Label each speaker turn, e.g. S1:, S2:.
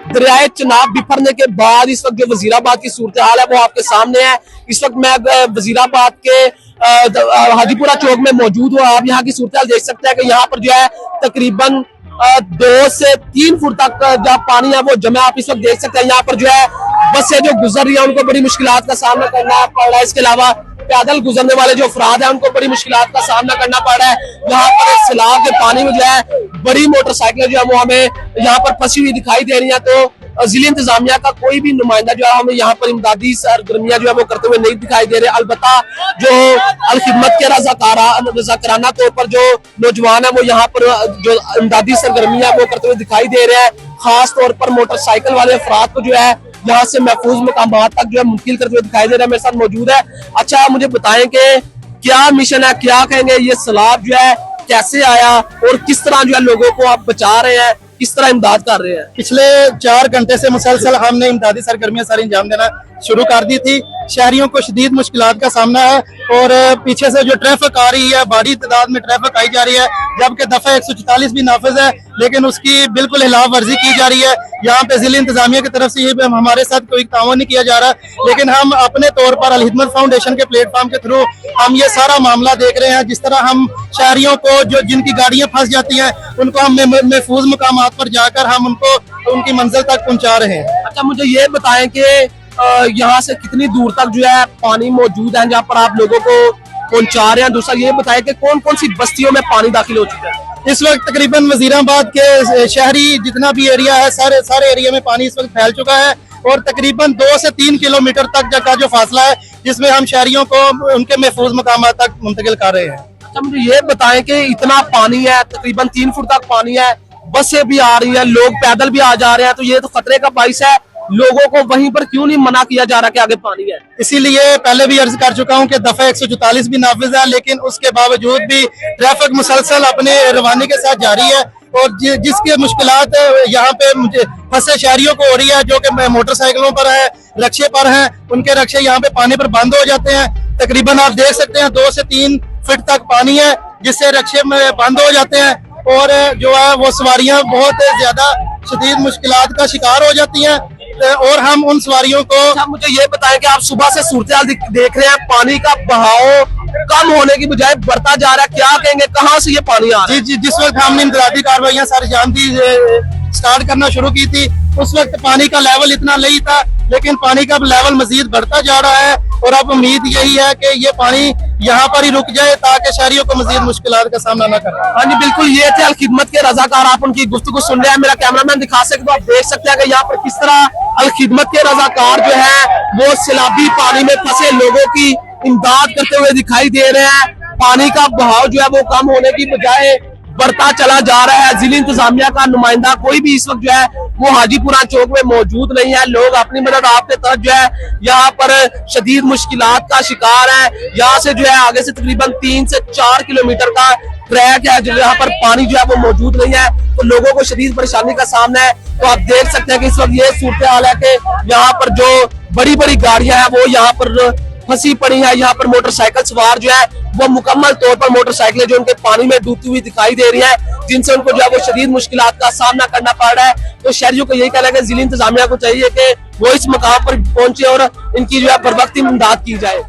S1: दरियाए चनाब बिफरने के बाद इस वक्त जो वजीराबाद की सूरत हाल है वो आपके सामने है। इस वक्त मैं वजीराबाद के हाजीपुरा चौक में मौजूद हूँ। आप यहाँ की सूरत हाल देख सकते हैं कि यहाँ पर जो है तकरीबन 2 से 3 फुट तक जहाँ पानी है वो जमा आप इस वक्त देख सकते हैं। यहाँ पर जो है बसें जो गुजर रही है उनको बड़ी मुश्किलात का सामना करना पड़ रहा है। इसके अलावा पैदल गुजरने वाले जो अफराद है उनको बड़ी मुश्किलात का सामना करना पड़ रहा है। यहाँ पर सैलाब के पानी में जो है बड़ी मोटरसाइकिलें जो है वो हमें यहाँ पर फंसी हुई दिखाई दे रही है। तो जिले इंतजामिया का कोई भी नुमाइंदा जो है हमें यहाँ पर इमदादी सरगर्मियां जो है वो करते हुए नहीं दिखाई दे रहे। अलबत्ता जो अल खिदमत के रजाकाराना तौर पर जो नौजवान है वो यहाँ पर जो इमदादी सरगर्मियां वो करते हुए दिखाई दे रहे हैं। खास तौर पर मोटरसाइकिल वाले अफराद को जो है यहाँ से महफूज मकामात तक जो है मुंतकिल करते हुए दिखाई दे रहा है। मेरे साथ मौजूद है। अच्छा, मुझे बताएं कि क्या मिशन है, क्या कहेंगे, ये सैलाब जो है कैसे आया और किस तरह जो है लोगों को आप बचा रहे हैं, किस तरह इमदाद कर रहे हैं?
S2: पिछले 4 घंटे से मुसलसल हमने इमदादी सरगर्मियां सारी अंजाम देना शुरू कर दी थी। शहरियों को शदीद मुश्किलात का सामना है और पीछे से जो ट्रैफिक आ रही है, बड़ी तादाद में ट्रैफिक आई जा रही है, जबकि दफा 144 भी नाफिज है लेकिन उसकी बिल्कुल खिलाफ वर्जी की जा रही है। यहाँ पे जिले इंतजामिया की तरफ से ये हमारे साथ कोई तावन नहीं किया जा रहा, लेकिन हम अपने तौर पर अल खिदमत फाउंडेशन के प्लेटफॉर्म के थ्रू हम ये सारा मामला देख रहे हैं। जिस तरह हम शहरियों को जो जिनकी गाड़ियां फंस जाती हैं उनको हम महफूज मकामात पर जाकर हम उनको उनकी मंजिल तक पहुंचा रहे हैं।
S1: अच्छा, मुझे ये बताएं कि यहाँ से कितनी दूर तक जो है पानी मौजूद है जहाँ पर आप लोगों को पहुंचा रहे हैं? दूसरा ये बताएं कि कौन कौन सी बस्तियों में पानी दाखिल हो चुका है?
S2: इस वक्त तकरीबन वजीराबाद के शहरी जितना भी एरिया है सारे एरिया में पानी इस वक्त फैल चुका है और तकरीबन 2 से 3 किलोमीटर तक का जो फासला है जिसमें हम शहरियों को उनके महफूज मकाम तक मुंतकिल कर रहे हैं।
S1: अच्छा, मुझे ये बताएं कि इतना पानी है, तकरीबन 3 फुट तक पानी है, बसें भी आ रही है, लोग पैदल भी आ जा रहे हैं, तो ये तो खतरे का बाइस है। लोगों को वहीं पर क्यों नहीं मना किया जा रहा कि आगे पानी है?
S2: इसीलिए पहले भी अर्ज कर चुका हूं कि दफा 144 भी नाफिज है, लेकिन उसके बावजूद भी ट्रैफिक मुसलसल अपने रवानी के साथ जारी है और जिसके मुश्किलात यहाँ पे फंसे शहरियों को हो रही है, जो कि मोटरसाइकिलों पर है, रक्शे पर हैं, उनके रक्शे यहाँ पे पानी पर बंद हो जाते हैं। तकरीबन आप देख सकते हैं 2 से 3 फीट तक पानी है जिससे रक्शे में बंद हो जाते हैं और जो है वो सवारियां बहुत ज्यादा शदीद मुश्किलात का शिकार हो जाती हैं और हम उन सवारियों को।
S1: अच्छा, मुझे ये बताएं कि आप सुबह से सूरत हाल देख रहे हैं, पानी का बहाव कम होने की बजाय बढ़ता जा रहा है, क्या कहेंगे, कहाँ से ये पानी आ रहा है?
S2: जी, जिस वक्त हमने इंतजामी कार्रवाइयां सारी जानती स्टार्ट करना शुरू की थी उस वक्त पानी का लेवल इतना नहीं था, लेकिन पानी का लेवल मजीद बढ़ता जा रहा है और अब उम्मीद यही है कि ये पानी यहाँ पर ही रुक जाए ताकि शहरियों को मजीद मुश्किलात का सामना न करें।
S1: हाँ जी, बिल्कुल, ये थे अल खिदमत के रजाकार, आप उनकी गुफ्तगू सुन रहे हैं। मेरा कैमरामैन दिखा सकते तो आप देख सकते हैं कि यहाँ पर किस तरह अल खिदमत के रजाकार जो है वो सैलाबी पानी में फंसे लोगों की इमदाद करते हुए दिखाई दे रहे हैं। पानी का बहाव जो है वो कम होने की बजाय बढ़ता चला जा रहा है। जिले इंतजामिया का नुमाइंदा कोई भी इस वक्त जो है वो हाजीपुरा चौक में मौजूद नहीं है। लोग अपनी मदद आपके तरफ जो है यहाँ पर शदीद मुश्किलात का शिकार है। यहाँ से जो है आगे से तकरीबन 3 से 4 किलोमीटर का ट्रैक है जहाँ पर पानी जो है वो मौजूद नहीं है, तो लोगों को शदीद परेशानी का सामना है। तो आप देख सकते हैं कि इस वक्त ये सूरत हाल है कि यहाँ पर जो बड़ी बड़ी गाड़ियां हैं वो यहाँ पर फंसी पड़ी है। यहाँ पर मोटरसाइकिल सवार जो है वो मुकम्मल तौर पर मोटरसाइकिलें जो उनके पानी में डूबती हुई दिखाई दे रही है, जिनसे उनको जो है वो शदीद मुश्किलात का सामना करना पड़ रहा है। तो शहरियों को यही कहना है कि जिले इंतजामिया को चाहिए कि वो इस मकाम पर पहुंचे और इनकी जो है बर वक्त इमदाद की जाए।